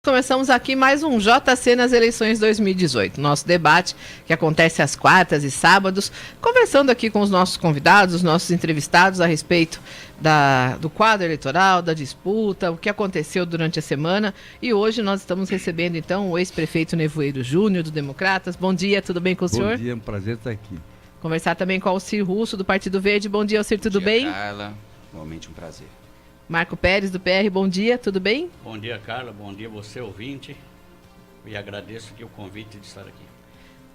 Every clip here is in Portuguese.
Começamos aqui mais um JC nas eleições 2018, nosso debate que acontece às quartas e sábados, conversando aqui com os nossos convidados, os nossos entrevistados a respeito do quadro eleitoral, da disputa, o que aconteceu durante a semana. E hoje nós estamos recebendo então o ex-prefeito Nevoeiro Júnior do Democratas. Bom dia, tudo bem com o senhor? Bom dia, é um prazer estar aqui. Conversar também com o Alcir Russo do Partido Verde. Bom dia, Alcir, tudo bem? Bom dia, Carla. Realmente um prazer. Marco Pérez, do PR, bom dia, tudo bem? Bom dia, Carla, bom dia você, ouvinte, e agradeço aqui o convite de estar aqui.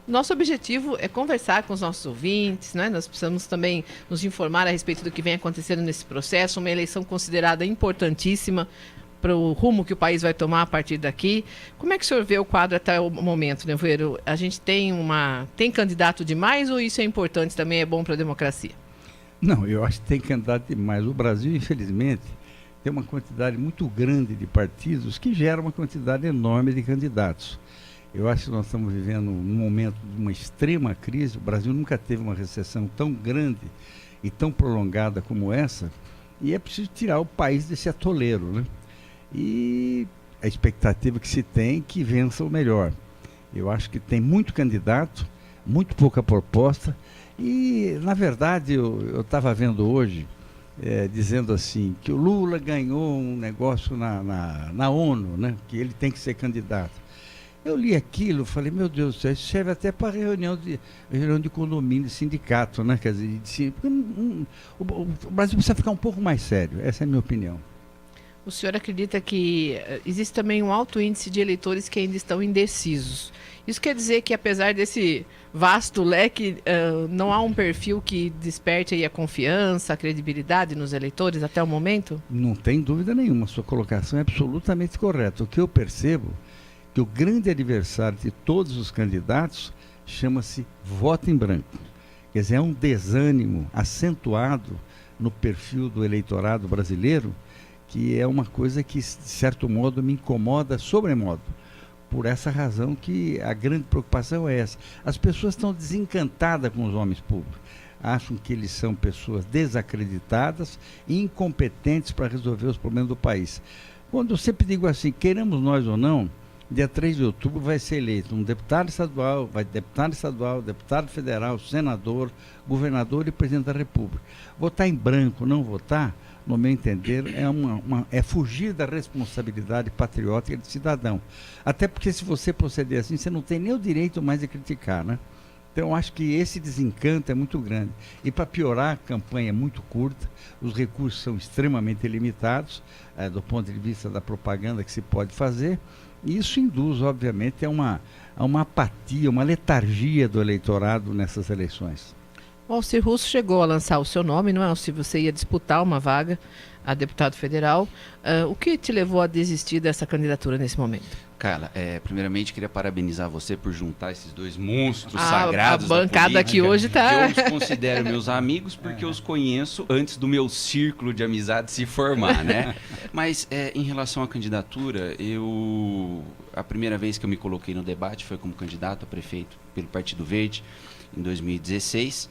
Nosso objetivo é conversar com os nossos ouvintes, né? Nós precisamos também nos informar a respeito do que vem acontecendo nesse processo, uma eleição considerada importantíssima para o rumo que o país vai tomar a partir daqui. Como é que o senhor vê o quadro até o momento, Nevoeiro? A gente tem candidato demais ou isso é importante também, é bom para a democracia? Não, eu acho que tem candidato demais. O Brasil, infelizmente, tem uma quantidade muito grande de partidos que gera uma quantidade enorme de candidatos. Eu acho que nós estamos vivendo um momento de uma extrema crise. O Brasil nunca teve uma recessão tão grande e tão prolongada como essa, e é preciso tirar o país desse atoleiro, né? E a expectativa que se tem é que vença o melhor. Eu acho que tem muito candidato, muito pouca proposta, e, na verdade, eu estava vendo hoje, dizendo assim, que o Lula ganhou um negócio na ONU, né, que ele tem que ser candidato. Eu li aquilo, falei, meu Deus do céu, isso serve até para reunião de condomínio, de sindicato, né, quer dizer, o Brasil precisa ficar um pouco mais sério, essa é a minha opinião. O senhor acredita que existe também um alto índice de eleitores que ainda estão indecisos? Isso quer dizer que, apesar desse vasto leque, não há um perfil que desperte aí a confiança, a credibilidade nos eleitores até o momento? Não tem dúvida nenhuma, sua colocação é absolutamente correta. O que eu percebo é que o grande adversário de todos os candidatos chama-se voto em branco. Quer dizer, é um desânimo acentuado no perfil do eleitorado brasileiro, que é uma coisa que, de certo modo, me incomoda sobremodo. Por essa razão que a grande preocupação é essa. As pessoas estão desencantadas com os homens públicos. Acham que eles são pessoas desacreditadas e incompetentes para resolver os problemas do país. Quando eu sempre digo assim, queiramos nós ou não, dia 3 de outubro vai ser eleito um deputado estadual, deputado federal, senador, governador e presidente da República. Votar em branco, não votar, no meu entender, é fugir da responsabilidade patriótica de cidadão. Até porque se você proceder assim, você não tem nem o direito mais de criticar, né? Então, eu acho que esse desencanto é muito grande. E para piorar, a campanha é muito curta, os recursos são extremamente limitados, do ponto de vista da propaganda que se pode fazer, e isso induz, obviamente, a uma apatia, uma letargia do eleitorado nessas eleições. O Alcir Russo chegou a lançar o seu nome, não é? Se você ia disputar uma vaga a deputado federal. O que te levou a desistir dessa candidatura nesse momento? Carla, primeiramente queria parabenizar você por juntar esses dois monstros sagrados da política. A bancada aqui hoje está... Eu os considero meus amigos porque eu os conheço antes do meu círculo de amizade se formar, né? Mas em relação à candidatura, a primeira vez que eu me coloquei no debate foi como candidato a prefeito pelo Partido Verde, em 2016.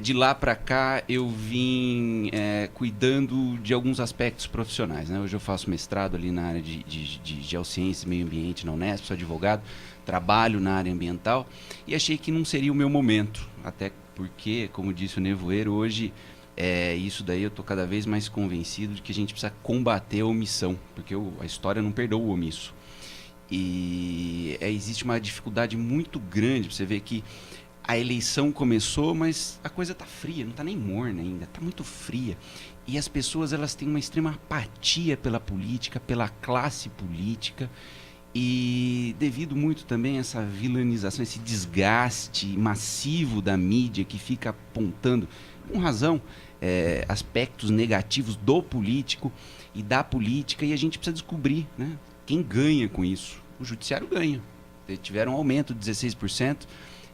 De lá para cá eu vim cuidando de alguns aspectos profissionais, né? Hoje eu faço mestrado ali na área de geociência e meio ambiente na Unesp, sou advogado, trabalho na área ambiental e achei que não seria o meu momento, até porque, como disse o Nevoeiro, hoje isso daí eu estou cada vez mais convencido de que a gente precisa combater a omissão, porque a história não perdoa o omisso. E existe uma dificuldade muito grande, você vê que a eleição começou, mas a coisa está fria, não está nem morna ainda, está muito fria. E as pessoas elas têm uma extrema apatia pela política, pela classe política, e devido muito também a essa vilanização, esse desgaste massivo da mídia que fica apontando, com razão, aspectos negativos do político e da política, e a gente precisa descobrir, né, quem ganha com isso. O judiciário ganha. Tiveram um aumento de 16%,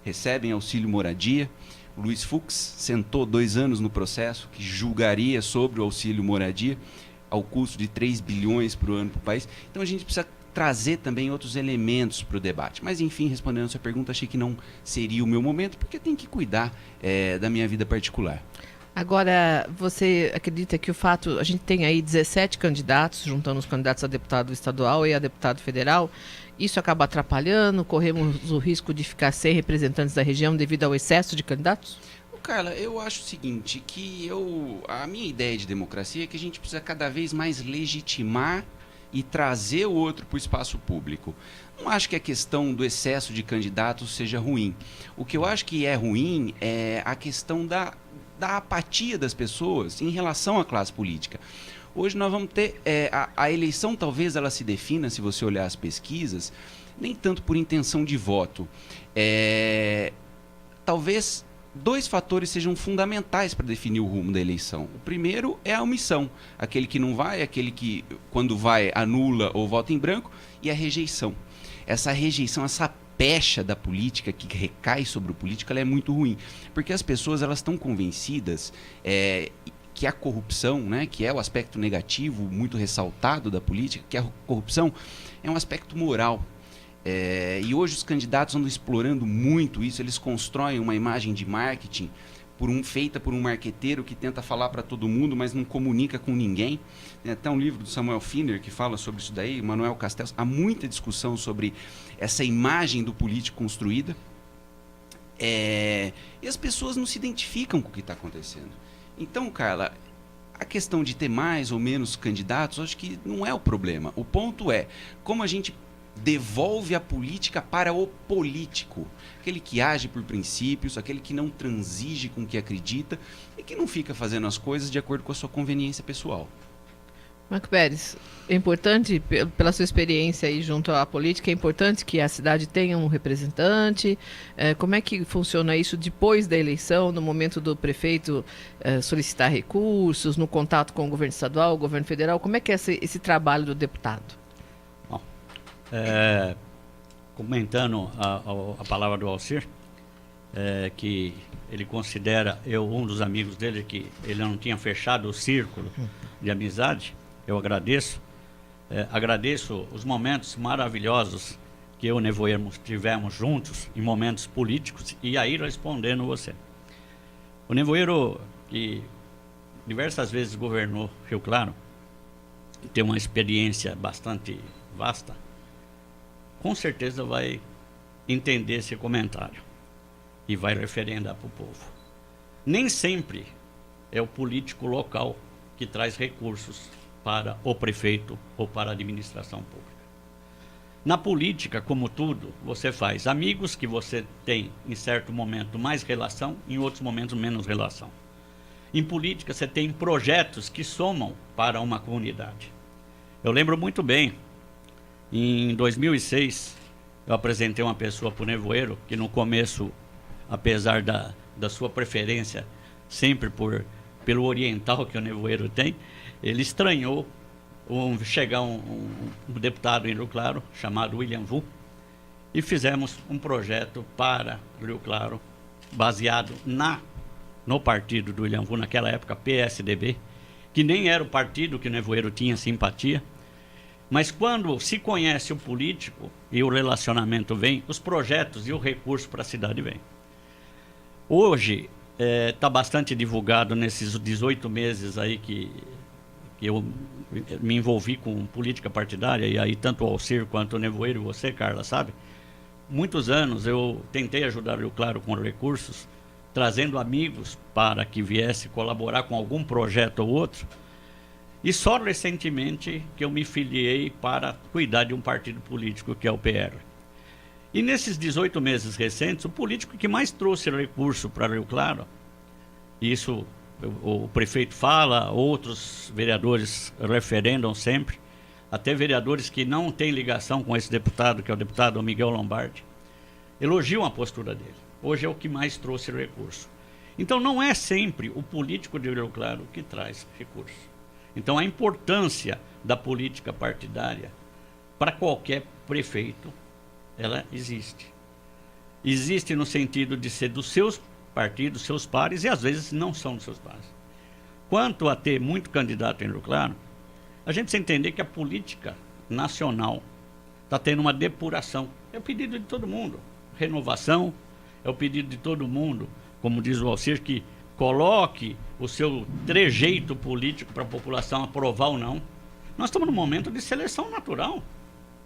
recebem auxílio moradia. O Luiz Fux sentou 2 anos no processo que julgaria sobre o auxílio moradia ao custo de 3 bilhões por ano para o país. Então a gente precisa trazer também outros elementos para o debate. Mas enfim, respondendo a sua pergunta, achei que não seria o meu momento, porque eu tenho que cuidar da minha vida particular. Agora, você acredita que o fato, a gente tem aí 17 candidatos, juntando os candidatos a deputado estadual e a deputado federal, isso acaba atrapalhando? Corremos o risco de ficar sem representantes da região devido ao excesso de candidatos? Carla, eu acho o seguinte, a minha ideia de democracia é que a gente precisa cada vez mais legitimar e trazer o outro para o espaço público. Não acho que a questão do excesso de candidatos seja ruim. O que eu acho que é ruim é a questão da apatia das pessoas em relação à classe política. Hoje nós vamos ter, a eleição talvez ela se defina, se você olhar as pesquisas, nem tanto por intenção de voto. Talvez 2 fatores sejam fundamentais para definir o rumo da eleição. O primeiro é a omissão, aquele que não vai, aquele que quando vai anula ou vota em branco, e a rejeição. Essa rejeição, essa pecha da política que recai sobre o político, ela é muito ruim, porque as pessoas elas estão convencidas que a corrupção, né, que é o aspecto negativo muito ressaltado da política, que a corrupção é um aspecto moral. E hoje os candidatos andam explorando muito isso, eles constroem uma imagem de marketing feita por um marqueteiro que tenta falar para todo mundo, mas não comunica com ninguém. Tem até um livro do Samuel Finner que fala sobre isso daí, Manuel Castells. Há muita discussão sobre essa imagem do político construída. E as pessoas não se identificam com o que está acontecendo. Então, Carla, a questão de ter mais ou menos candidatos, acho que não é o problema. O ponto é como a gente devolve a política para o político, aquele que age por princípios, aquele que não transige com o que acredita e que não fica fazendo as coisas de acordo com a sua conveniência pessoal. Marco Pérez, é importante, pela sua experiência aí junto à política, é importante que a cidade tenha um representante. Como é que funciona isso depois da eleição, no momento do prefeito solicitar recursos, no contato com o governo estadual, o governo federal? Como é que é esse trabalho do deputado? Bom, comentando a palavra do Alcir, que ele considera, um dos amigos dele, que ele não tinha fechado o círculo de amizade. Eu agradeço. Agradeço os momentos maravilhosos que eu e o Nevoeiro tivemos juntos em momentos políticos. E aí, respondendo você. O Nevoeiro, que diversas vezes governou Rio Claro, tem uma experiência bastante vasta, com certeza vai entender esse comentário e vai referendar para o povo. Nem sempre é o político local que traz recursos para o prefeito ou para a administração pública. Na política, como tudo, você faz amigos que você tem em certo momento mais relação, em outros momentos menos relação. Em política você tem projetos que somam para uma comunidade. Eu lembro muito bem, em 2006, eu apresentei uma pessoa para o Nevoeiro, que no começo, apesar da sua preferência sempre pelo oriental que o Nevoeiro tem, ele estranhou chegar um deputado em Rio Claro, chamado William Vu, e fizemos um projeto para Rio Claro, baseado no partido do William Vu, naquela época, PSDB, que nem era o partido que o Nevoeiro tinha simpatia, mas quando se conhece o político e o relacionamento vem, os projetos e o recurso para a cidade vem. Hoje, está bastante divulgado nesses 18 meses aí que eu me envolvi com política partidária, e aí tanto o Alcir quanto o Nevoeiro e você, Carla, sabe? Muitos anos eu tentei ajudar o Rio Claro com recursos, trazendo amigos para que viesse colaborar com algum projeto ou outro, e só recentemente que eu me filiei para cuidar de um partido político, que é o PR. E nesses 18 meses recentes, o político que mais trouxe recurso para Rio Claro, isso o prefeito fala, outros vereadores referendam sempre, até vereadores que não têm ligação com esse deputado, que é o deputado Miguel Lombardi, elogiam a postura dele. Hoje é o que mais trouxe recurso. Então não é sempre o político de Rio Claro que traz recurso. Então a importância da política partidária para qualquer prefeito, ela existe. Existe no sentido de ser dos seus partidos, seus pares, e às vezes não são dos seus pares. Quanto a ter muito candidato em Rio Claro, a gente precisa entender que a política nacional está tendo uma depuração. É o pedido de todo mundo. Renovação, é o pedido de todo mundo, como diz o Alcir, que coloque o seu trejeito político para a população aprovar ou não. Nós estamos num momento de seleção natural.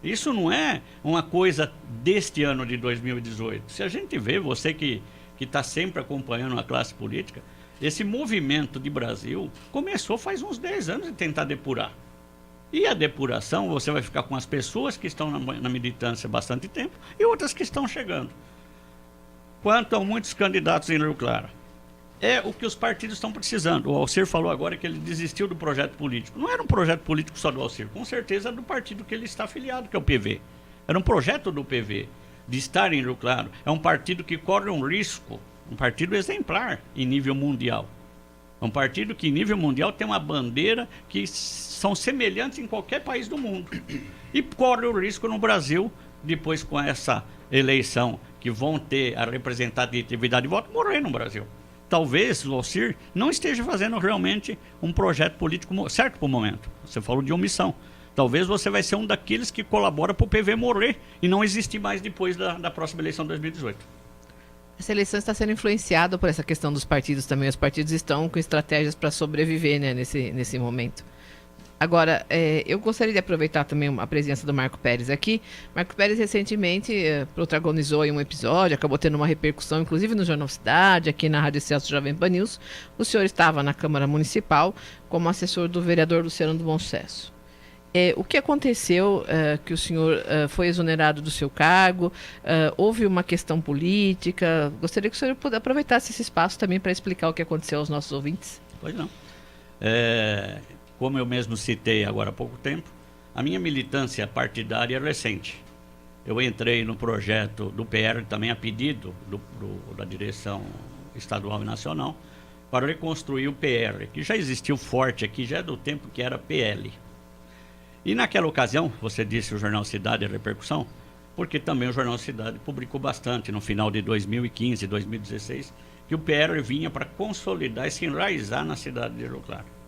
Isso não é uma coisa deste ano de 2018. Se a gente vê, você que está sempre acompanhando a classe política, esse movimento de Brasil começou faz uns 10 anos de tentar depurar. E a depuração, você vai ficar com as pessoas que estão na militância há bastante tempo e outras que estão chegando. Quanto a muitos candidatos em Rio Claro, é o que os partidos estão precisando. O Alcir falou agora que ele desistiu do projeto político. Não era um projeto político só do Alcir, com certeza do partido que ele está afiliado, que é o PV. Era um projeto do PV de estar em Rio Claro. É um partido que corre um risco, um partido exemplar em nível mundial. É um partido que em nível mundial tem uma bandeira que são semelhantes em qualquer país do mundo. E corre o risco no Brasil, depois com essa eleição, que vão ter a representatividade de voto, morrer no Brasil. Talvez o Alcir não esteja fazendo realmente um projeto político certo para o momento. Você falou de omissão. Talvez você vai ser um daqueles que colabora para o PV morrer e não existir mais depois da próxima eleição de 2018. Essa eleição está sendo influenciada por essa questão dos partidos também. Os partidos estão com estratégias para sobreviver, né, nesse momento. Agora, eu gostaria de aproveitar também a presença do Marco Pérez aqui. Marco Pérez recentemente protagonizou em um episódio, acabou tendo uma repercussão, inclusive no Jornal Cidade, aqui na Rádio Celso Jovem Pan News. O senhor estava na Câmara Municipal como assessor do vereador Luciano do Bom Sucesso. O que aconteceu que o senhor foi exonerado do seu cargo? Houve uma questão política? Gostaria que o senhor aproveitasse esse espaço também para explicar o que aconteceu aos nossos ouvintes. Pois não. Como eu mesmo citei agora há pouco tempo, a minha militância partidária é recente. Eu entrei no projeto do PR, também a pedido da direção estadual e nacional, para reconstruir o PR, que já existiu forte aqui, já é do tempo que era PL. E naquela ocasião, você disse o Jornal Cidade a repercussão, porque também o Jornal Cidade publicou bastante no final de 2015, 2016, que o PR vinha para consolidar e se enraizar na cidade de Rio Claro.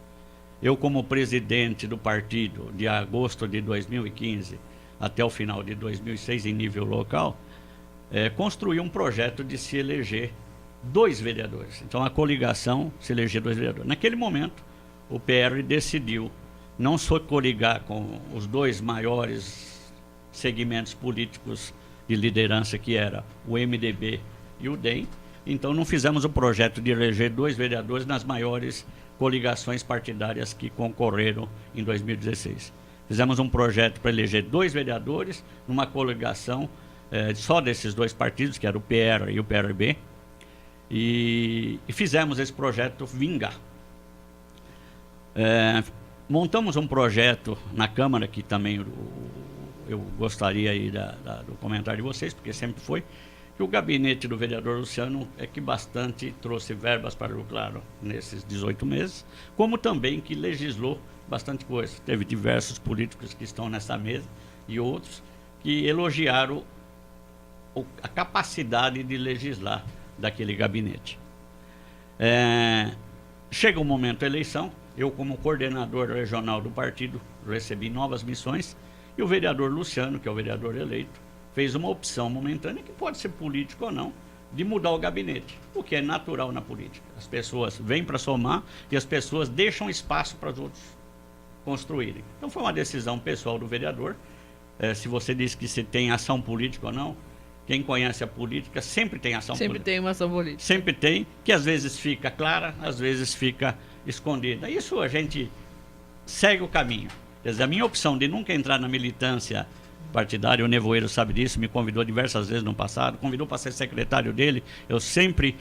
Eu, como presidente do partido, de agosto de 2015 até o final de 2006, em nível local, construí um projeto de se eleger 2 vereadores. Então, a coligação se eleger 2 vereadores. Naquele momento, o PR decidiu não só coligar com os 2 maiores segmentos políticos de liderança, que era o MDB e o DEM. Então, não fizemos o projeto de eleger 2 vereadores nas maiores coligações partidárias que concorreram em 2016. Fizemos um projeto para eleger 2 vereadores numa coligação só desses 2 partidos, que era o PR e o PRB, e fizemos esse projeto vingar. Montamos um projeto na Câmara, que também eu gostaria aí do comentário de vocês, porque sempre foi, que o gabinete do vereador Luciano é que bastante trouxe verbas para Rio Claro nesses 18 meses, como também que legislou bastante coisa. Teve diversos políticos que estão nessa mesa e outros que elogiaram a capacidade de legislar daquele gabinete. Chega o momento da eleição, eu, como coordenador regional do partido, recebi novas missões, e o vereador Luciano, que é o vereador eleito, fez uma opção momentânea, que pode ser política ou não, de mudar o gabinete, o que é natural na política. As pessoas vêm para somar e as pessoas deixam espaço para os outros construírem. Então foi uma decisão pessoal do vereador. Se você diz que se tem ação política ou não, quem conhece a política sempre tem ação política. Sempre tem uma ação política. Sempre tem, que às vezes fica clara, às vezes fica escondida. Isso a gente segue o caminho. Quer dizer, a minha opção de nunca entrar na militância partidária, o Nevoeiro sabe disso, me convidou diversas vezes no passado, convidou para ser secretário dele, eu sempre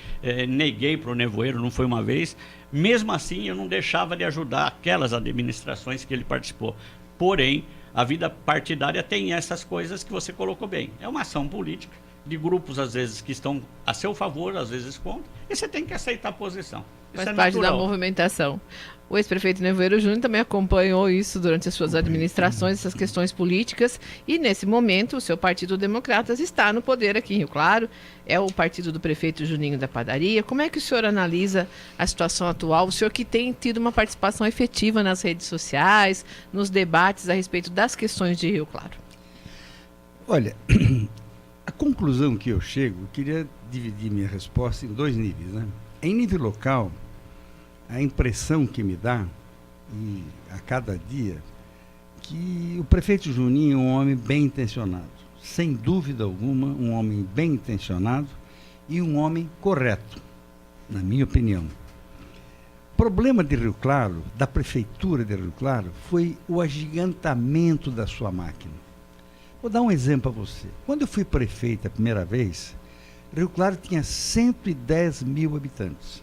neguei para o Nevoeiro, não foi uma vez. Mesmo assim, eu não deixava de ajudar aquelas administrações que ele participou. Porém, a vida partidária tem essas coisas que você colocou bem. É uma ação política de grupos, às vezes, que estão a seu favor, às vezes contra, e você tem que aceitar a posição. Isso faz parte da movimentação. O ex-prefeito Nevoeiro Júnior também acompanhou isso durante as suas administrações, essas questões políticas, e nesse momento o seu Partido Democratas está no poder aqui em Rio Claro, é o partido do prefeito Juninho da Padaria. Como é que o senhor analisa a situação atual? O senhor que tem tido uma participação efetiva nas redes sociais, nos debates a respeito das questões de Rio Claro. Olha, a conclusão que eu chego, eu queria dividir minha resposta em 2 níveis, né? em nível local, a impressão que me dá, e a cada dia, que o prefeito Juninho é um homem bem intencionado. Sem dúvida alguma, um homem bem intencionado e um homem correto, na minha opinião. O problema de Rio Claro, da prefeitura de Rio Claro, foi o agigantamento da sua máquina. Vou dar um exemplo para você. Quando eu fui prefeito a primeira vez, Rio Claro tinha 110 mil habitantes.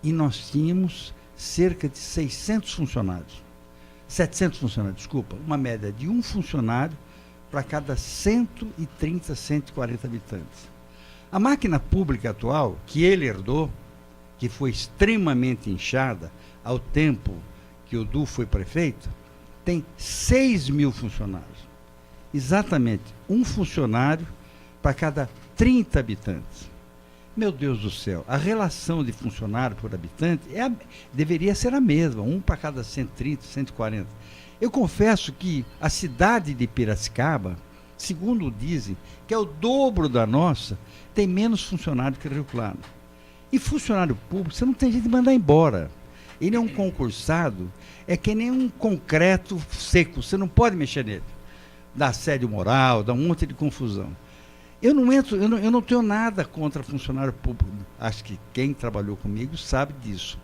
E nós tínhamos cerca de 600 funcionários. 700 funcionários, desculpa. Uma média de um funcionário para cada 130, 140 habitantes. A máquina pública atual, que ele herdou, que foi extremamente inchada ao tempo que o Du foi prefeito, tem 6 mil funcionários. Exatamente, um funcionário para cada 30 habitantes. Meu Deus do céu, a relação de funcionário por habitante deveria ser a mesma, um para cada 130, 140. Eu confesso que a cidade de Piracicaba, segundo dizem, que é o dobro da nossa, tem menos funcionário que Rio Claro. E funcionário público, você não tem jeito de mandar embora. Ele é um concursado, é que nem um concreto seco, você não pode mexer nele. Dá assédio moral, dá um monte de confusão. Eu não tenho nada contra funcionário público. Acho que quem trabalhou comigo sabe disso.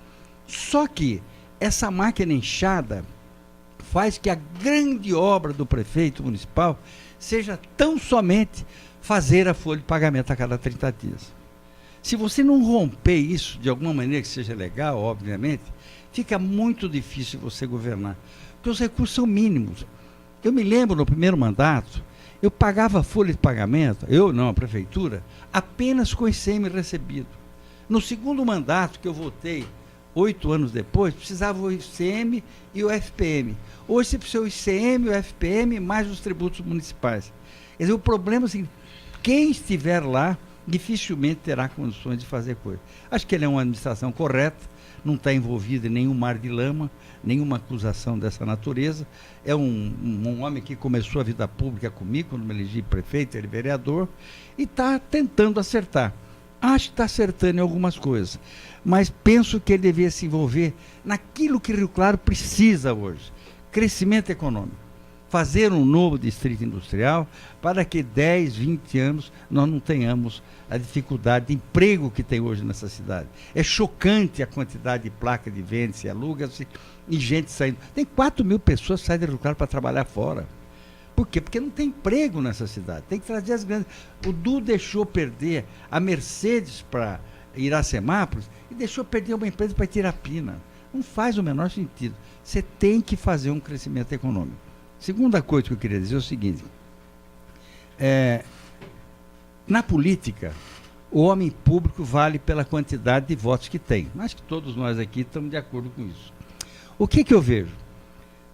Só que essa máquina inchada faz que a grande obra do prefeito municipal seja tão somente fazer a folha de pagamento a cada 30 dias. Se você não romper isso de alguma maneira que seja legal, obviamente, fica muito difícil você governar. Porque os recursos são mínimos. Eu me lembro, no primeiro mandato, eu pagava folha de pagamento, a prefeitura, apenas com o ICM recebido. No segundo mandato, que eu votei 8 anos depois, precisava o ICM e o FPM. Hoje você precisa o ICM, o FPM, mais os tributos municipais. Quer dizer, o problema é o seguinte, quem estiver lá dificilmente terá condições de fazer coisa. Acho que ele é uma administração correta, não está envolvido em nenhum mar de lama, nenhuma acusação dessa natureza. É um homem que começou a vida pública comigo, quando me elegi prefeito, ele vereador, e está tentando acertar. Acho que está acertando em algumas coisas, mas penso que ele deveria se envolver naquilo que Rio Claro precisa hoje. Crescimento econômico. Fazer um novo distrito industrial para que 10, 20 anos nós não tenhamos a dificuldade de emprego que tem hoje nessa cidade. É chocante a quantidade de placa de venda-se, aluga-se e gente saindo. Tem 4 mil pessoas que saem de Rio Claro para trabalhar fora. Por quê? Porque não tem emprego nessa cidade. Tem que trazer as grandes... O Du deixou perder a Mercedes para Iracemápolis e deixou perder uma empresa para Tirapina. Não faz o menor sentido. Você tem que fazer um crescimento econômico. Segunda coisa que eu queria dizer é o seguinte, na política, o homem público vale pela quantidade de votos que tem. Acho que todos nós aqui estamos de acordo com isso. O que eu vejo?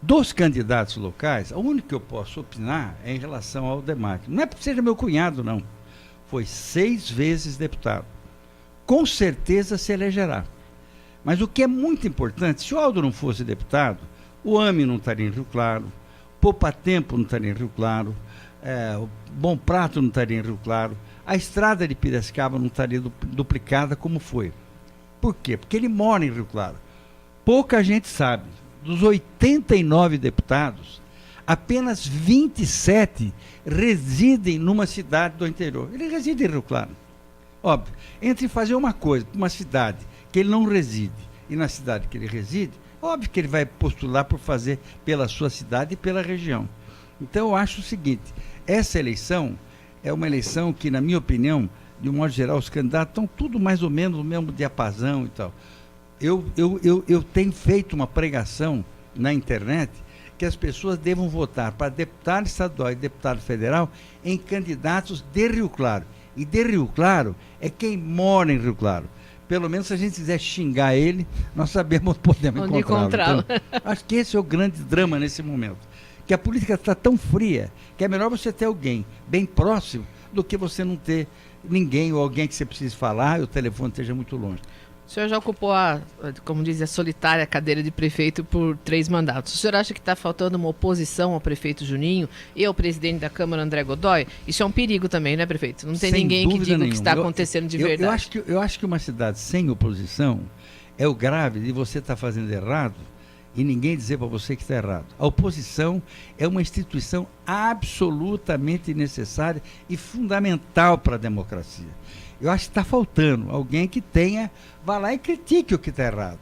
Dos candidatos locais, o único que eu posso opinar é em relação ao Demarque. Não é porque seja meu cunhado, não. Foi 6 vezes deputado. Com certeza se elegerá. Mas o que é muito importante, se o Aldo não fosse deputado, o AME não estaria em Rio Claro, Poupa Tempo não estaria em Rio Claro, o Bom Prato não estaria em Rio Claro, a estrada de Piracicaba não estaria duplicada como foi. Por quê? Porque ele mora em Rio Claro. Pouca gente sabe. Dos 89 deputados, apenas 27 residem numa cidade do interior. Ele reside em Rio Claro. Óbvio, entre fazer uma coisa para uma cidade que ele não reside e na cidade que ele reside, óbvio que ele vai postular por fazer pela sua cidade e pela região. Então eu acho o seguinte, essa eleição é uma eleição que, na minha opinião, de um modo geral, os candidatos estão tudo mais ou menos no mesmo diapasão e tal. Eu tenho feito uma pregação na internet que as pessoas devam votar para deputado estadual e deputado federal em candidatos de Rio Claro. E de Rio Claro é quem mora em Rio Claro. Pelo menos se a gente quiser xingar ele, nós sabemos onde podemos encontrá-lo. Então, acho que esse é o grande drama nesse momento. Que a política está tão fria que é melhor você ter alguém bem próximo do que você não ter ninguém ou alguém que você precise falar e o telefone esteja muito longe. O senhor já ocupou como diz, a solitária cadeira de prefeito por 3 mandatos. O senhor acha que está faltando uma oposição ao prefeito Juninho e ao presidente da Câmara, André Godoy? Isso é um perigo também, né, prefeito? Não tem Sem ninguém que dúvida diga o que nenhuma. está acontecendo de verdade. Eu acho que uma cidade sem oposição é o grave de você estar fazendo errado e ninguém dizer para você que está errado. A oposição é uma instituição absolutamente necessária e fundamental para a democracia. Eu acho que está faltando alguém que vá lá e critique o que está errado.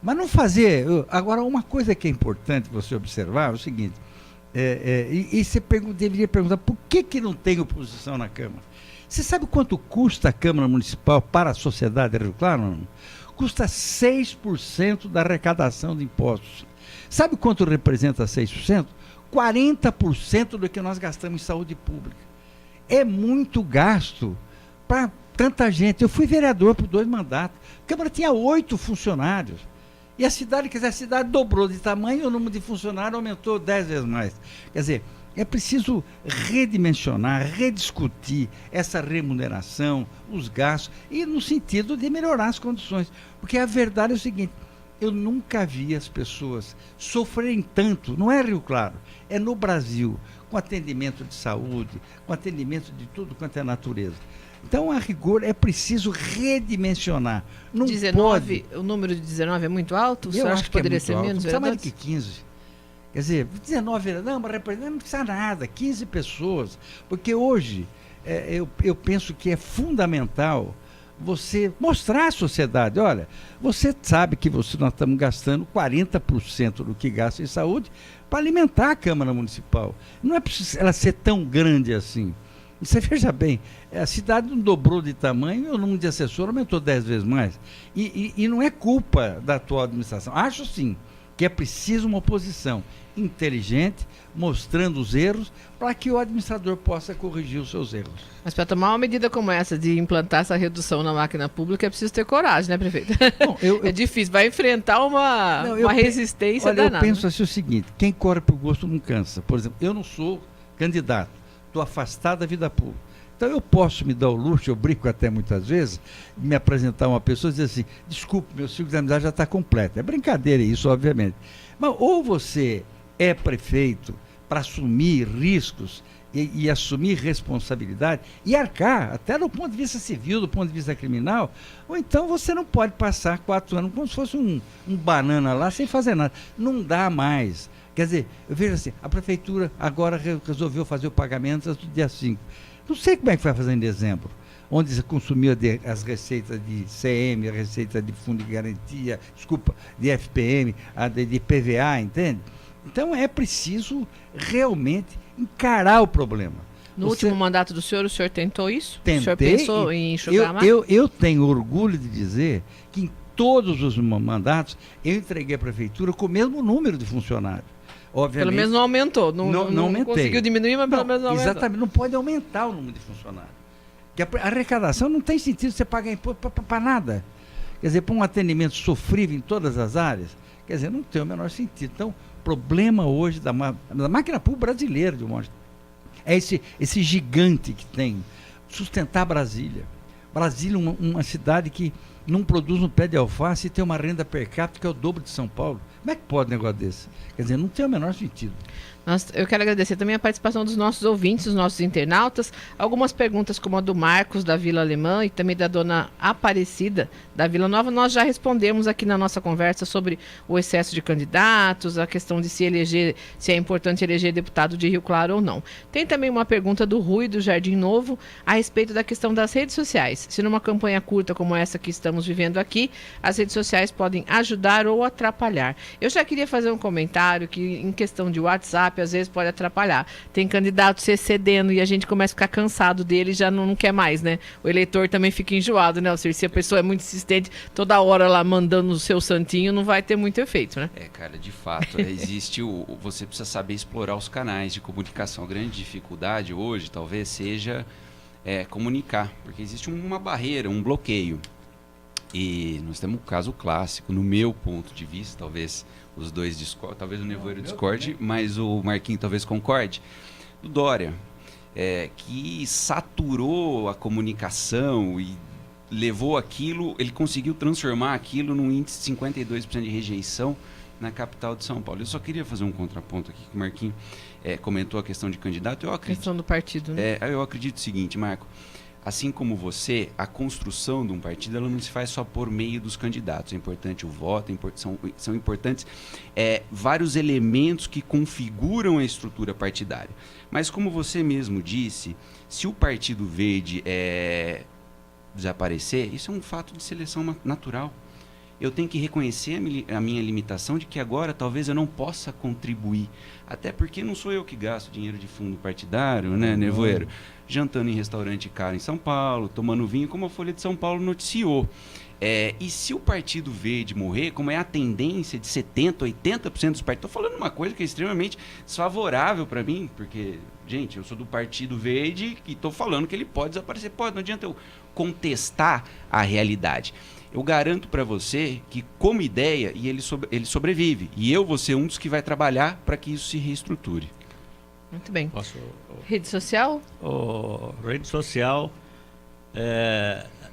Mas não fazer... Agora, uma coisa que é importante você observar é o seguinte, você deveria perguntar por que não tem oposição na Câmara? Você sabe quanto custa a Câmara Municipal para a sociedade de Rio Claro? Não? Custa 6% da arrecadação de impostos. Sabe quanto representa 6%? 40% do que nós gastamos em saúde pública. É muito gasto para tanta gente. Eu fui vereador por 2 mandatos. A Câmara tinha 8 funcionários. E a cidade dobrou de tamanho e o número de funcionários aumentou 10 vezes mais. Quer dizer, é preciso redimensionar, rediscutir essa remuneração, os gastos, e no sentido de melhorar as condições. Porque a verdade é o seguinte, eu nunca vi as pessoas sofrerem tanto, não é Rio Claro, é no Brasil, com atendimento de saúde, com atendimento de tudo quanto é natureza. Então, a rigor, é preciso redimensionar. Não 19, pode... O número de 19 é muito alto? O Eu senhor acho acha que poderia ser menos? Não precisa mais do que 15. Quer dizer, 19 não, mas não precisa nada, 15 pessoas. Porque hoje, eu penso que é fundamental você mostrar à sociedade, olha, você sabe que nós estamos gastando 40% do que gasta em saúde para alimentar a Câmara Municipal. Não é preciso ela ser tão grande assim. Você veja bem, a cidade não dobrou de tamanho e o número de assessores aumentou 10 vezes mais. E não é culpa da atual administração. Acho sim que é preciso uma oposição inteligente, mostrando os erros, para que o administrador possa corrigir os seus erros. Mas para tomar uma medida como essa, de implantar essa redução na máquina pública, é preciso ter coragem, né, prefeito? Bom, é difícil, vai enfrentar uma resistência danada. Eu penso assim o seguinte, quem corre por gosto não cansa. Por exemplo, eu não sou candidato, estou afastado da vida pública. Então eu posso me dar o luxo, eu brinco até muitas vezes, de me apresentar a uma pessoa e dizer assim, desculpe, meu ciclo de amizade já está completo. É brincadeira isso, obviamente. Mas ou você é prefeito para assumir riscos e assumir responsabilidade e arcar, até do ponto de vista civil, do ponto de vista criminal, ou então você não pode passar 4 anos como se fosse um banana lá sem fazer nada. Não dá mais. Quer dizer, eu vejo assim, a prefeitura agora resolveu fazer o pagamento do dia 5. Não sei como é que vai fazer em dezembro, onde você consumiu as receitas de CM, a receita de fundo de garantia, de FPM, de PVA, entende? Então é preciso realmente encarar o problema. No último mandato do senhor, o senhor tentou isso? Tentei. O senhor pensou em enxugar mais? Eu tenho orgulho de dizer que em todos os mandatos eu entreguei a prefeitura com o mesmo número de funcionários. Obviamente, pelo menos não aumentou. Não conseguiu diminuir, mas pelo menos não aumentou. Exatamente, não pode aumentar o número de funcionários. Porque a arrecadação não tem sentido você pagar imposto para nada. Quer dizer, para um atendimento sofrível em todas as áreas, quer dizer, não tem o menor sentido. Então, o problema hoje da máquina pública brasileira, de um monte, é esse gigante que tem, sustentar Brasília. Brasília é uma cidade que não produz um pé de alface e tem uma renda per capita que é o dobro de São Paulo. Como é que pode um negócio desse? Quer dizer, não tem o menor sentido. Eu quero agradecer também a participação dos nossos ouvintes, dos nossos internautas. Algumas perguntas, como a do Marcos, da Vila Alemã, e também da dona Aparecida, da Vila Nova, nós já respondemos aqui na nossa conversa sobre o excesso de candidatos, a questão de se é importante eleger deputado de Rio Claro ou não. Tem também uma pergunta do Rui, do Jardim Novo, a respeito da questão das redes sociais. Se numa campanha curta como essa que estamos vivendo aqui, as redes sociais podem ajudar ou atrapalhar. Eu já queria fazer um comentário que, em questão de WhatsApp, às vezes pode atrapalhar. Tem candidato se excedendo e a gente começa a ficar cansado dele e já não quer mais, né? O eleitor também fica enjoado, né? Ou seja, se a pessoa é muito insistente, toda hora lá mandando o seu santinho, não vai ter muito efeito, né? Cara, de fato, existe você precisa saber explorar os canais de comunicação. A grande dificuldade hoje, talvez, seja comunicar, porque existe uma barreira, um bloqueio. E nós temos um caso clássico, no meu ponto de vista, talvez os dois discordem, talvez o Nevoeiro discorde, mas o Marquinhos talvez concorde, do Dória, que saturou a comunicação e levou aquilo, ele conseguiu transformar aquilo num índice de 52% de rejeição na capital de São Paulo. Eu só queria fazer um contraponto aqui, que o Marquinhos comentou a questão de candidato. Eu acredito, questão do partido, né? Eu acredito o seguinte, Marco, assim como você, a construção de um partido ela não se faz só por meio dos candidatos. É importante o voto, são importantes vários elementos que configuram a estrutura partidária. Mas como você mesmo disse, se o Partido Verde desaparecer, isso é um fato de seleção natural. Eu tenho que reconhecer a minha limitação de que agora talvez eu não possa contribuir. Até porque não sou eu que gasto dinheiro de fundo partidário, né, Nevoeiro? Jantando em restaurante caro em São Paulo, tomando vinho, como a Folha de São Paulo noticiou. E se o Partido Verde morrer, como é a tendência de 70%, 80% dos partidos... Estou falando uma coisa que é extremamente desfavorável para mim, porque, gente, eu sou do Partido Verde e estou falando que ele pode desaparecer. Pode, não adianta eu contestar a realidade. Eu garanto para você que, como ideia, ele sobrevive. E eu vou ser um dos que vai trabalhar para que isso se reestruture. Muito bem. Posso... Rede social? Rede social,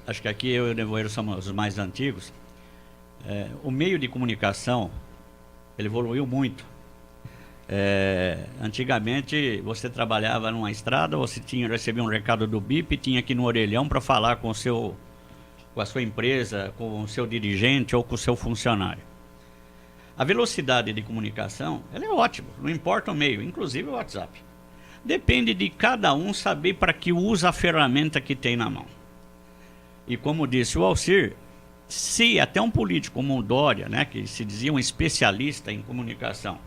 acho que aqui eu e o Nevoeiro somos os mais antigos. O meio de comunicação, ele evoluiu muito. Antigamente, você trabalhava numa estrada, você recebia um recado do BIP, tinha que ir no orelhão para falar com a sua empresa, com o seu dirigente ou com o seu funcionário. A velocidade de comunicação, ela é ótima, não importa o meio, inclusive o WhatsApp. Depende de cada um saber para que usa a ferramenta que tem na mão. E como disse o Alcir, se até um político como o Dória, né, que se dizia um especialista em comunicação,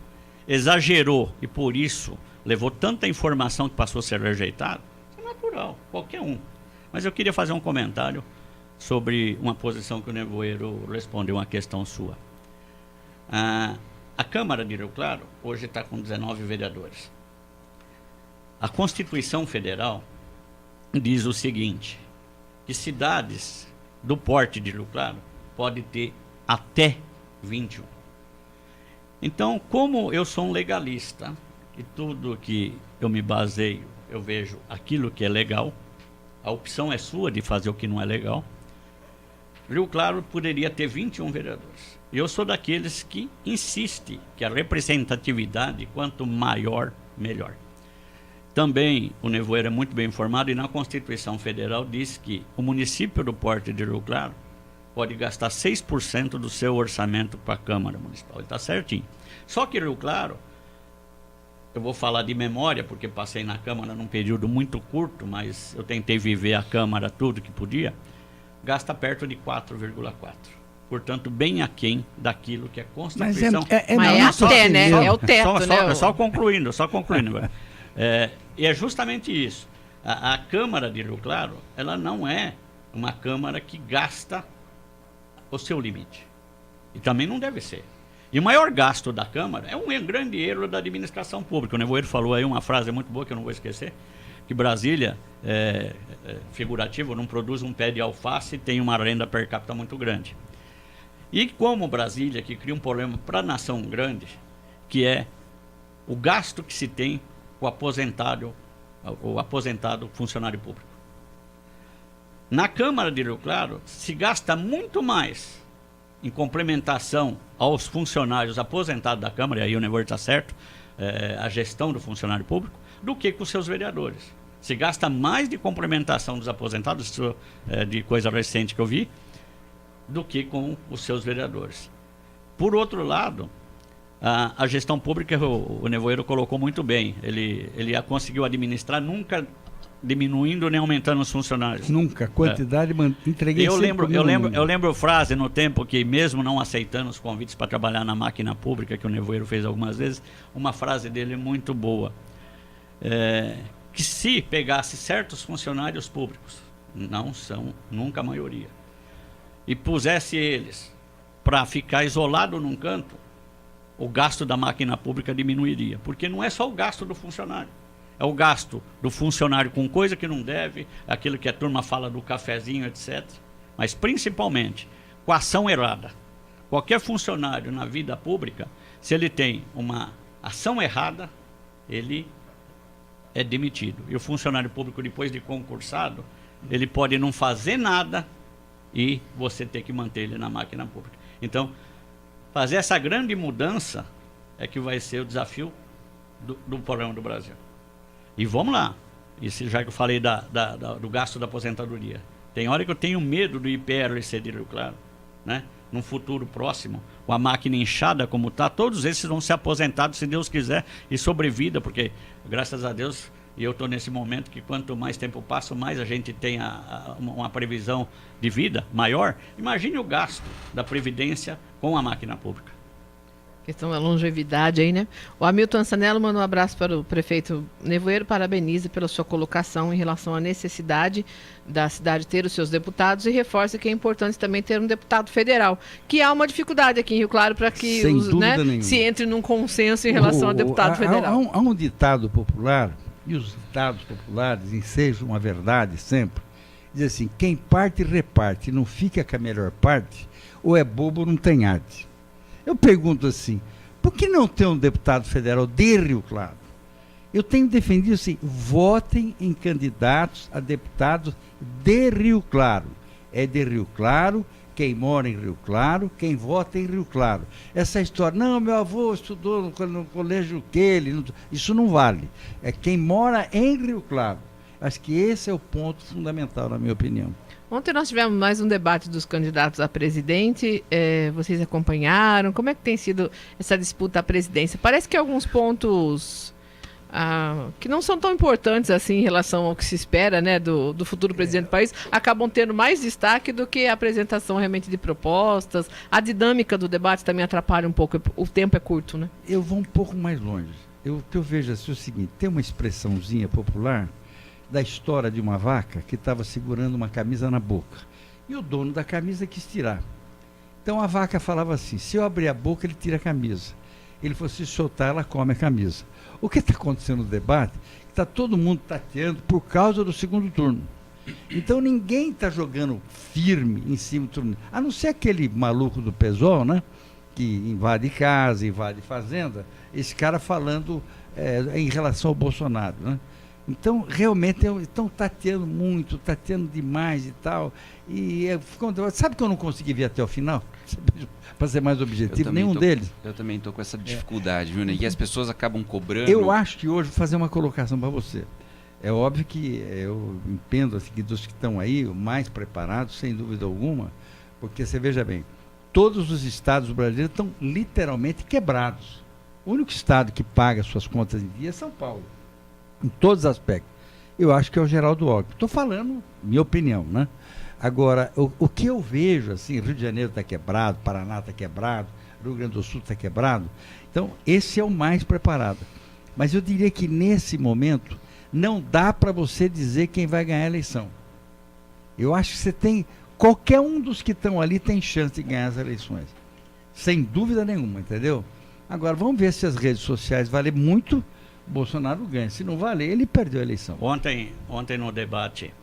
exagerou e por isso levou tanta informação que passou a ser rejeitado, isso é natural, qualquer um. Mas eu queria fazer um comentário sobre uma posição que o Nevoeiro respondeu uma questão sua. A Câmara de Rio Claro hoje está com 19 vereadores. A Constituição Federal diz o seguinte, que cidades do porte de Rio Claro podem ter até 21. Então, como eu sou um legalista e tudo que eu me baseio, eu vejo aquilo que é legal, a opção é sua de fazer o que não é legal, Rio Claro poderia ter 21 vereadores. Eu sou daqueles que insiste que a representatividade, quanto maior, melhor. Também o Nevoeiro é muito bem informado e na Constituição Federal diz que o município do porte de Rio Claro pode gastar 6% do seu orçamento para a Câmara Municipal. Ele está certinho. Só que Rio Claro, eu vou falar de memória, porque passei na Câmara num período muito curto, mas eu tentei viver a Câmara tudo que podia, gasta perto de 4,4%. Portanto, bem aquém daquilo que é Constituição. Mas até, né? É o teto, né? Só concluindo. E é justamente isso. A Câmara de Rio Claro, ela não é uma Câmara que gasta o seu limite. E também não deve ser. E o maior gasto da Câmara é um grande erro da administração pública. O Nevoeiro falou aí uma frase muito boa que eu não vou esquecer, que Brasília, figurativo, não produz um pé de alface e tem uma renda per capita muito grande. E como Brasília, que cria um problema para a nação grande, que é o gasto que se tem com o aposentado funcionário público. Na Câmara de Rio Claro, se gasta muito mais em complementação aos funcionários aposentados da Câmara, e aí o Nevoeiro está certo, a gestão do funcionário público, do que com seus vereadores. Se gasta mais de complementação dos aposentados, de coisa recente que eu vi, do que com os seus vereadores. Por outro lado, a gestão pública, o Nevoeiro colocou muito bem. Ele conseguiu administrar, nunca diminuindo nem aumentando os funcionários. Nunca. Quantidade, entreguei eu lembro frase no tempo que, mesmo não aceitando os convites para trabalhar na máquina pública, que o Nevoeiro fez algumas vezes, uma frase dele muito boa. Que se pegasse certos funcionários públicos, não são nunca a maioria, e pusesse eles para ficar isolado num canto, o gasto da máquina pública diminuiria. Porque não é só o gasto do funcionário. É o gasto do funcionário com coisa que não deve, aquilo que a turma fala do cafezinho, etc. Mas principalmente com a ação errada. Qualquer funcionário na vida pública, se ele tem uma ação errada, ele é demitido. E o funcionário público, depois de concursado, ele pode não fazer nada e você ter que manter ele na máquina pública. Então, fazer essa grande mudança é que vai ser o desafio do programa do Brasil. E vamos lá. Isso, já que eu falei do gasto da aposentadoria. Tem hora que eu tenho medo do IPRC de Rio Claro, né? Num futuro próximo, com a máquina inchada como está, todos esses vão ser aposentados, se Deus quiser, e sobrevida, porque, graças a Deus, e eu estou nesse momento que quanto mais tempo passa, mais a gente tem uma previsão de vida maior. Imagine o gasto da Previdência com a máquina pública. Questão da longevidade aí, né? O Hamilton Ansanello manda um abraço para o prefeito Nevoeiro, parabeniza pela sua colocação em relação à necessidade da cidade ter os seus deputados e reforça que é importante também ter um deputado federal, que há uma dificuldade aqui em Rio Claro para que se entre num consenso em relação ao deputado federal. Há um ditado popular, e os ditados populares ensejam uma verdade sempre, diz assim, quem parte reparte, não fica com a melhor parte, ou é bobo ou não tem arte. Eu pergunto assim, por que não ter um deputado federal de Rio Claro? Eu tenho defendido assim, votem em candidatos a deputados de Rio Claro. É de Rio Claro, quem mora em Rio Claro, quem vota em Rio Claro. Essa história, não, meu avô estudou no colégio isso não vale. É quem mora em Rio Claro. Acho que esse é o ponto fundamental, na minha opinião. Ontem nós tivemos mais um debate dos candidatos a presidente, vocês acompanharam, como é que tem sido essa disputa à presidência? Parece que alguns pontos que não são tão importantes assim em relação ao que se espera, né, do futuro presidente do país, acabam tendo mais destaque do que a apresentação realmente de propostas, a dinâmica do debate também atrapalha um pouco, o tempo é curto, né? Eu vou um pouco mais longe, o que eu vejo assim, é o seguinte, tem uma expressãozinha popular da história de uma vaca que estava segurando uma camisa na boca. E o dono da camisa quis tirar. Então a vaca falava assim, se eu abrir a boca, ele tira a camisa. Ele falou, se soltar, ela come a camisa. O que está acontecendo no debate? Está todo mundo tateando por causa do segundo turno. Então ninguém está jogando firme em cima do turno. A não ser aquele maluco do PSOL, né? Que invade casa, invade fazenda. Esse cara falando em relação ao Bolsonaro, né? Então, realmente, estão tateando muito, tateando demais e tal. Sabe que eu não consegui ver até o final? Para ser mais objetivo, nenhum deles. Eu também estou com essa dificuldade, viu, né? E as pessoas acabam cobrando. Eu acho que hoje, vou fazer uma colocação para você. É óbvio que eu entendo assim, que dos que estão aí, o mais preparados, sem dúvida alguma, porque você veja bem, todos os estados brasileiros estão literalmente quebrados. O único estado que paga suas contas em dia é São Paulo. Em todos os aspectos. Eu acho que é o Geraldo Alckmin. Estou falando minha opinião, né? Agora, o que eu vejo, assim, Rio de Janeiro está quebrado, Paraná está quebrado, Rio Grande do Sul está quebrado. Então, esse é o mais preparado. Mas eu diria que, nesse momento, não dá para você dizer quem vai ganhar a eleição. Eu acho que você tem... Qualquer um dos que estão ali tem chance de ganhar as eleições. Sem dúvida nenhuma, entendeu? Agora, vamos ver se as redes sociais valem muito... Bolsonaro ganha. Se não valer, ele perdeu a eleição. Ontem no debate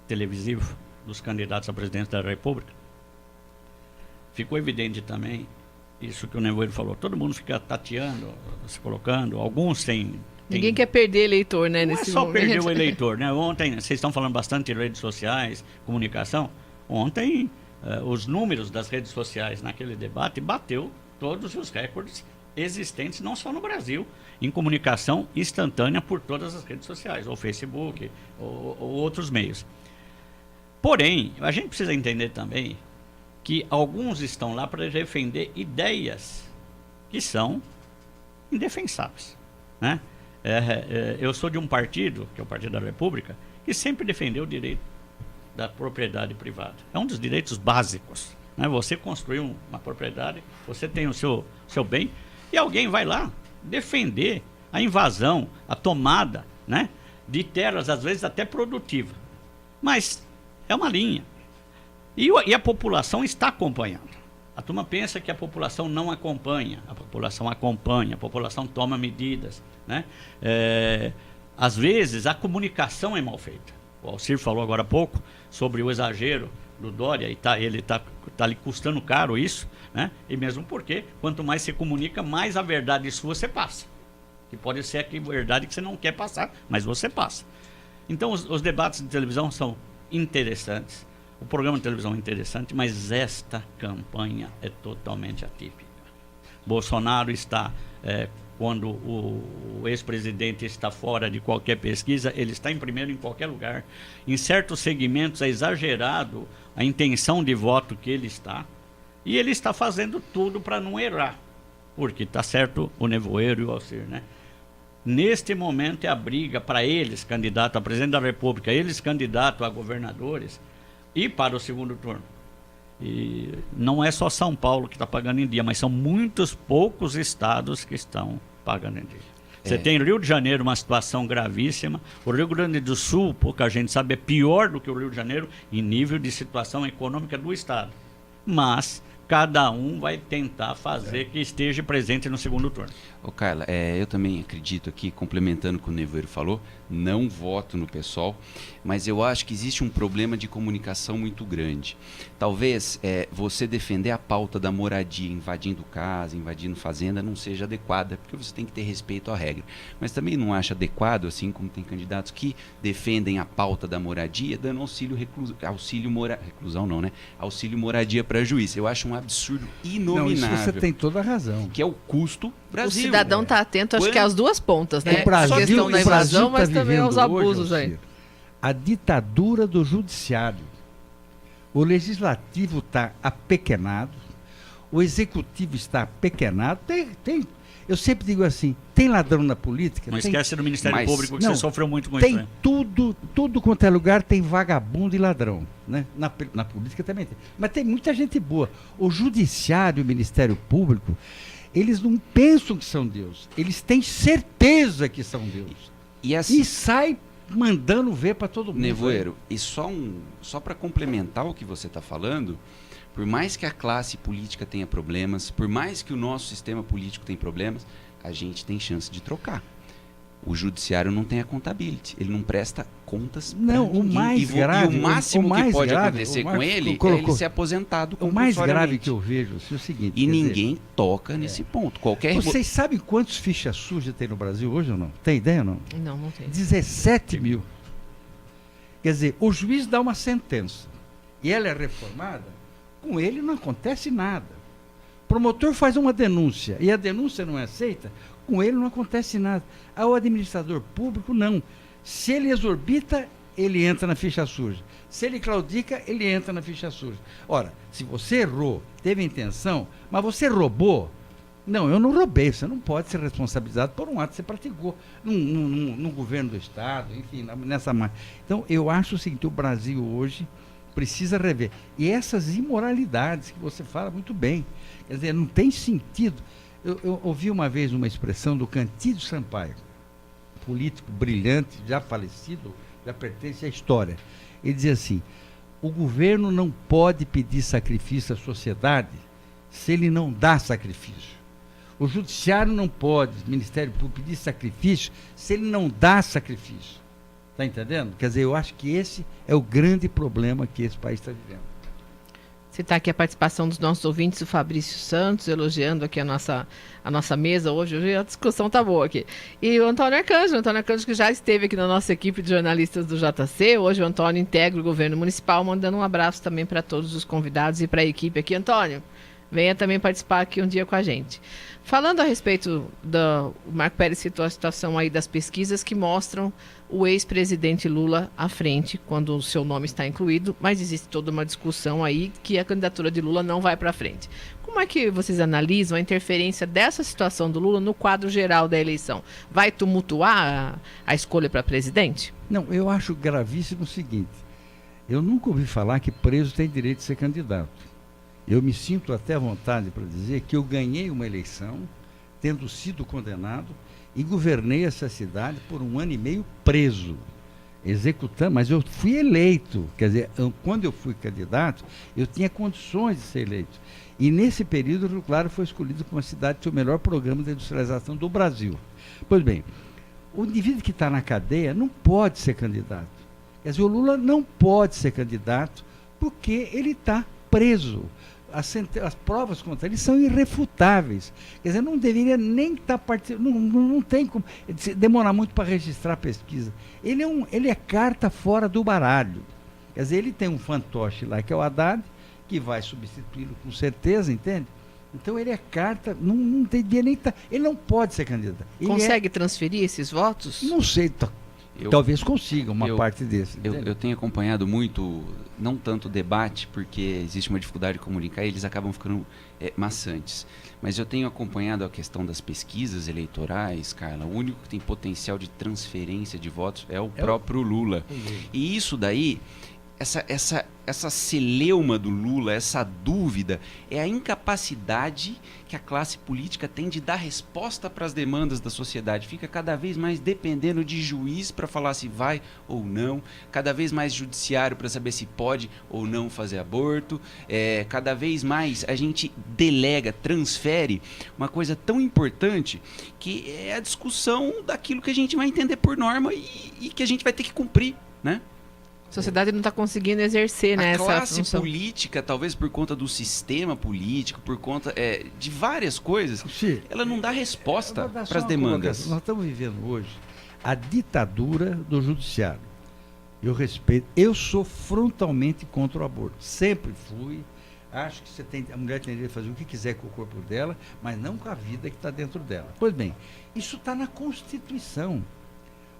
televisivo dos candidatos à presidência da República, ficou evidente também isso que o Nevoeiro falou. Todo mundo fica tateando, se colocando. Alguns têm... Ninguém quer perder eleitor, né? Não é só perder o eleitor, né? Ontem, vocês estão falando bastante de redes sociais, comunicação. Ontem, os números das redes sociais naquele debate bateu todos os recordes existentes, não só no Brasil, em comunicação instantânea por todas as redes sociais, ou Facebook, ou outros meios. Porém, a gente precisa entender também que alguns estão lá para defender ideias que são indefensáveis, né? Eu sou de um partido, que é o Partido da República, que sempre defendeu o direito da propriedade privada. É um dos direitos básicos, né? Você construiu uma propriedade, você tem o seu bem, e alguém vai lá defender a invasão, a tomada, né, de terras, às vezes até produtiva. Mas é uma linha. E a população está acompanhando. A turma pensa que a população não acompanha. A população acompanha, a população toma medidas, né? Às vezes a comunicação é mal feita. O Alcir falou agora há pouco sobre o exagero do Dória, e ele está lhe custando caro isso, né? E mesmo porque, quanto mais você comunica, mais a verdade sua você passa. Que pode ser a verdade que você não quer passar, mas você passa. Então, os debates de televisão são interessantes, o programa de televisão é interessante, mas esta campanha é totalmente atípica. Bolsonaro está, quando o ex-presidente está fora de qualquer pesquisa, ele está em primeiro em qualquer lugar. Em certos segmentos é exagerado a intenção de voto que ele está, e ele está fazendo tudo para não errar, porque está certo o Nevoeiro e o Alcir, né? Neste momento é a briga para eles, candidato a presidente da República, eles candidato a governadores, e para o segundo turno. E não é só São Paulo que está pagando em dia, mas são muitos poucos estados que estão pagando em dia. Você tem Rio de Janeiro, uma situação gravíssima. O Rio Grande do Sul, pouca gente sabe, é pior do que o Rio de Janeiro em nível de situação econômica do estado. Mas cada um vai tentar fazer que esteja presente no segundo turno. Ô Carla, eu também acredito aqui, complementando o que o Nevoeiro falou, não voto no PSOL, mas eu acho que existe um problema de comunicação muito grande. Talvez você defender a pauta da moradia, invadindo casa, invadindo fazenda, não seja adequada, porque você tem que ter respeito à regra. Mas também não acho adequado, assim como tem candidatos que defendem a pauta da moradia, dando auxílio moradia para juiz. Eu acho um absurdo inominável. Não, isso você tem toda a razão. Que é o custo Brasil. O cidadão está atento, acho que é as duas pontas, né? O Brasil, a questão da invasão, mas tá também aos abusos hoje, aí. A ditadura do judiciário. O legislativo está apequenado, o executivo está apequenado. Eu sempre digo assim, tem ladrão na política? Não esquece do Ministério Público, que não, você sofreu muito com tem isso, né? tudo quanto é lugar tem vagabundo e ladrão, né? Na política também tem. Mas tem muita gente boa. O judiciário, o Ministério Público, eles não pensam que são Deus. Eles têm certeza que são Deus. E sai mandando ver para todo mundo. Nevoeiro, e só para complementar o que você está falando, por mais que a classe política tenha problemas, por mais que o nosso sistema político tenha problemas, a gente tem chance de trocar. O judiciário não tem a accountability, ele não presta contas para ninguém. O mais grave, e o máximo que pode acontecer com ele é ele ser aposentado compulsoriamente. O mais grave que eu vejo é o seguinte... E ninguém toca nesse ponto. Vocês sabem quantos fichas sujas tem no Brasil hoje ou não? Tem ideia ou não? Não tem. 17 mil. Quer dizer, o juiz dá uma sentença e ela é reformada, com ele não acontece nada. O promotor faz uma denúncia e a denúncia não é aceita, com ele não acontece nada. Ao administrador público, não. Se ele exorbita, ele entra na ficha suja. Se ele claudica, ele entra na ficha suja. Ora, se você errou, teve intenção, mas você roubou, não, eu não roubei, você não pode ser responsabilizado por um ato que você praticou no governo do Estado, enfim, nessa marca. Então, eu acho o seguinte, o Brasil hoje precisa rever. E essas imoralidades que você fala muito bem, quer dizer, não tem sentido. Eu ouvi uma vez uma expressão do Cantídio Sampaio, político brilhante, já falecido, já pertence à história. Ele dizia assim, o governo não pode pedir sacrifício à sociedade se ele não dá sacrifício. O judiciário não pode, o Ministério Público, pedir sacrifício se ele não dá sacrifício. Está entendendo? Quer dizer, eu acho que esse é o grande problema que esse país está vivendo. Citar aqui a participação dos nossos ouvintes, o Fabrício Santos, elogiando aqui a nossa mesa hoje. Hoje a discussão está boa aqui. E o Antônio Arcanjo que já esteve aqui na nossa equipe de jornalistas do JC. Hoje o Antônio integra o governo municipal, mandando um abraço também para todos os convidados e para a equipe aqui. Antônio, venha também participar aqui um dia com a gente. Falando a respeito o Marco Pérez citou a situação aí das pesquisas que mostram o ex-presidente Lula à frente, quando o seu nome está incluído, mas existe toda uma discussão aí que a candidatura de Lula não vai para frente. Como é que vocês analisam a interferência dessa situação do Lula no quadro geral da eleição? Vai tumultuar a escolha para presidente? Não, eu acho gravíssimo o seguinte, eu nunca ouvi falar que preso tem direito de ser candidato. Eu me sinto até à vontade para dizer que eu ganhei uma eleição, tendo sido condenado, e governei essa cidade por 1 ano e meio preso, executando, mas eu fui eleito. Quer dizer, quando eu fui candidato, eu tinha condições de ser eleito. E nesse período, o Rio Claro foi escolhido como a cidade que tinha o melhor programa de industrialização do Brasil. Pois bem, o indivíduo que está na cadeia não pode ser candidato. Quer dizer, o Lula não pode ser candidato porque ele está preso. As provas contra ele são irrefutáveis. Quer dizer, não deveria nem estar participando, não tem como. Demora muito para registrar a pesquisa. Ele é carta fora do baralho. Quer dizer, ele tem um fantoche lá, que é o Haddad, que vai substituí-lo com certeza, entende? Então ele é carta, não tem dia nem... Ele não pode ser candidato. Consegue transferir esses votos? Não sei, talvez consiga uma parte desse. Eu tenho acompanhado muito, não tanto o debate, porque existe uma dificuldade de comunicar e eles acabam ficando maçantes. Mas eu tenho acompanhado a questão das pesquisas eleitorais, Carla. O único que tem potencial de transferência de votos é o próprio Lula. E isso daí... Essa celeuma do Lula, essa dúvida, é a incapacidade que a classe política tem de dar resposta para as demandas da sociedade. Fica cada vez mais dependendo de juiz para falar se vai ou não, cada vez mais judiciário para saber se pode ou não fazer aborto, cada vez mais a gente delega, transfere uma coisa tão importante que é a discussão daquilo que a gente vai entender por norma e que a gente vai ter que cumprir, né? A sociedade não está conseguindo exercer, né, essa classe função. política, talvez por conta do sistema político, por conta de várias coisas, ela não dá resposta para as demandas. Nós estamos vivendo hoje a ditadura do judiciário. Eu respeito, eu sou frontalmente contra o aborto. Sempre fui. Acho que a mulher tem direito de fazer o que quiser com o corpo dela, mas não com a vida que está dentro dela. Pois bem, isso está na Constituição.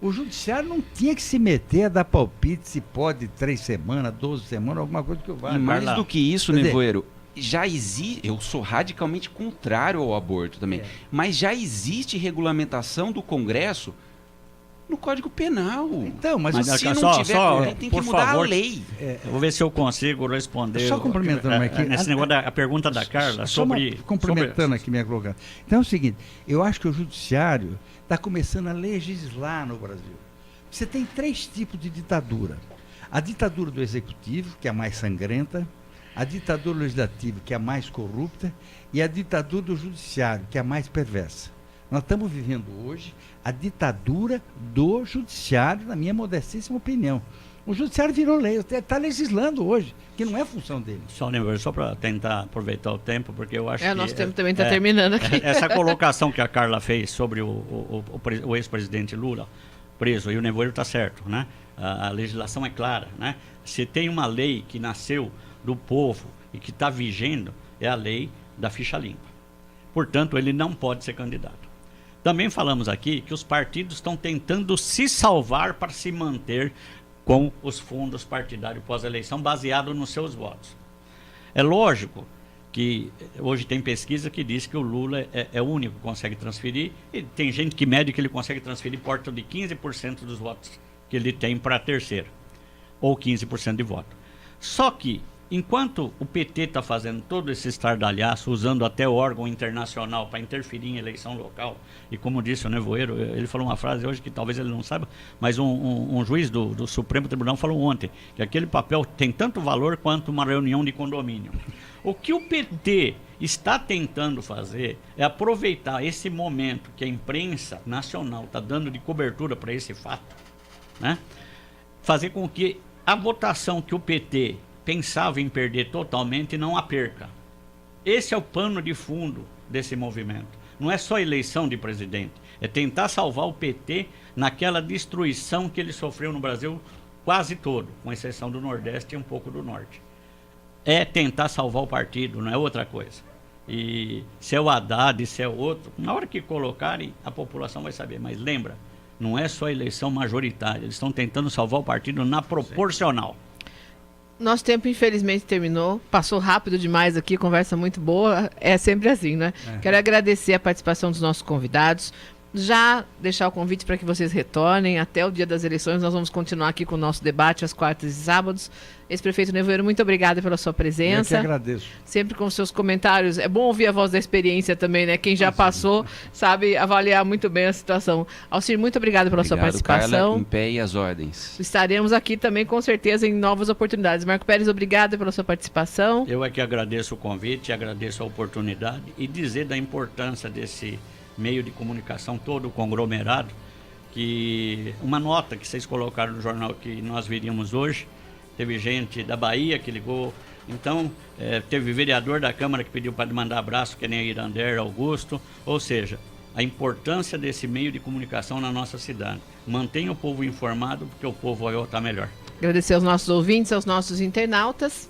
O judiciário não tinha que se meter a dar palpite se pode 3 semanas, 12 semanas, alguma coisa que eu vá. E mais do que isso, Nevoeiro, já existe, eu sou radicalmente contrário ao aborto também, mas já existe regulamentação do Congresso no Código Penal. Então, mas se não tiver, alguém tem que mudar a lei. Eu vou ver se eu consigo responder. Só complementando aqui. Nesse negócio a pergunta da Carla complementando aqui minha colocação. Então é o seguinte, eu acho que o judiciário está começando a legislar no Brasil. Você tem 3 tipos de ditadura. A ditadura do executivo, que é a mais sangrenta, a ditadura legislativa, que é a mais corrupta, e a ditadura do judiciário, que é a mais perversa. Nós estamos vivendo hoje a ditadura do judiciário, na minha modestíssima opinião. O judiciário virou lei, está legislando hoje, que não é função dele. Só para tentar aproveitar o tempo, porque eu acho que... Nosso tempo também está terminando aqui. Essa colocação que a Carla fez sobre o ex-presidente Lula preso, e o Nevoeiro está certo, né? A legislação é clara, né? Se tem uma lei que nasceu do povo e que está vigendo, é a lei da ficha limpa. Portanto, ele não pode ser candidato. Também falamos aqui que os partidos estão tentando se salvar para se manter com os fundos partidários pós-eleição, baseado nos seus votos. É lógico que hoje tem pesquisa que diz que o Lula é o único que consegue transferir, e tem gente que mede que ele consegue transferir perto de 15% dos votos que ele tem para a terceira, ou 15% de voto. Só que, enquanto o PT está fazendo todo esse estardalhaço, usando até o órgão internacional para interferir em eleição local, e como disse o Nevoeiro, ele falou uma frase hoje que talvez ele não saiba, mas um juiz do Supremo Tribunal falou ontem, que aquele papel tem tanto valor quanto uma reunião de condomínio. O que o PT está tentando fazer é aproveitar esse momento que a imprensa nacional está dando de cobertura para esse fato, né? Fazer com que a votação que o PT pensava em perder totalmente não a perca. Esse é o pano de fundo desse movimento. Não é só eleição de presidente, é tentar salvar o PT naquela destruição que ele sofreu no Brasil quase todo, com exceção do Nordeste e um pouco do Norte. É tentar salvar o partido, não é outra coisa. E se é o Haddad, se é outro, na hora que colocarem, a população vai saber. Mas lembra, não é só eleição majoritária, eles estão tentando salvar o partido na proporcional. Nosso tempo, infelizmente, terminou. Passou rápido demais aqui, conversa muito boa. É sempre assim, né? Quero agradecer a participação dos nossos convidados. Já deixar o convite para que vocês retornem até o dia das eleições. Nós vamos continuar aqui com o nosso debate às quartas e sábados. Ex-prefeito Nevoeiro, muito obrigada pela sua presença. Eu que agradeço. Sempre com seus comentários. É bom ouvir a voz da experiência também, né? Quem já passou sabe avaliar muito bem a situação. Alcir, muito obrigado pela sua participação. Carla, em pé e às ordens. Estaremos aqui também, com certeza, em novas oportunidades. Marco Pérez, obrigado pela sua participação. Eu é que agradeço o convite, agradeço a oportunidade e dizer da importância desse meio de comunicação todo o conglomerado, que uma nota que vocês colocaram no jornal que nós veríamos hoje, teve gente da Bahia que ligou, então teve vereador da Câmara que pediu para mandar abraço, que nem Irander Augusto, ou seja, a importância desse meio de comunicação na nossa cidade. Mantenha o povo informado, porque o povo vai votar melhor. Agradecer aos nossos ouvintes, aos nossos internautas.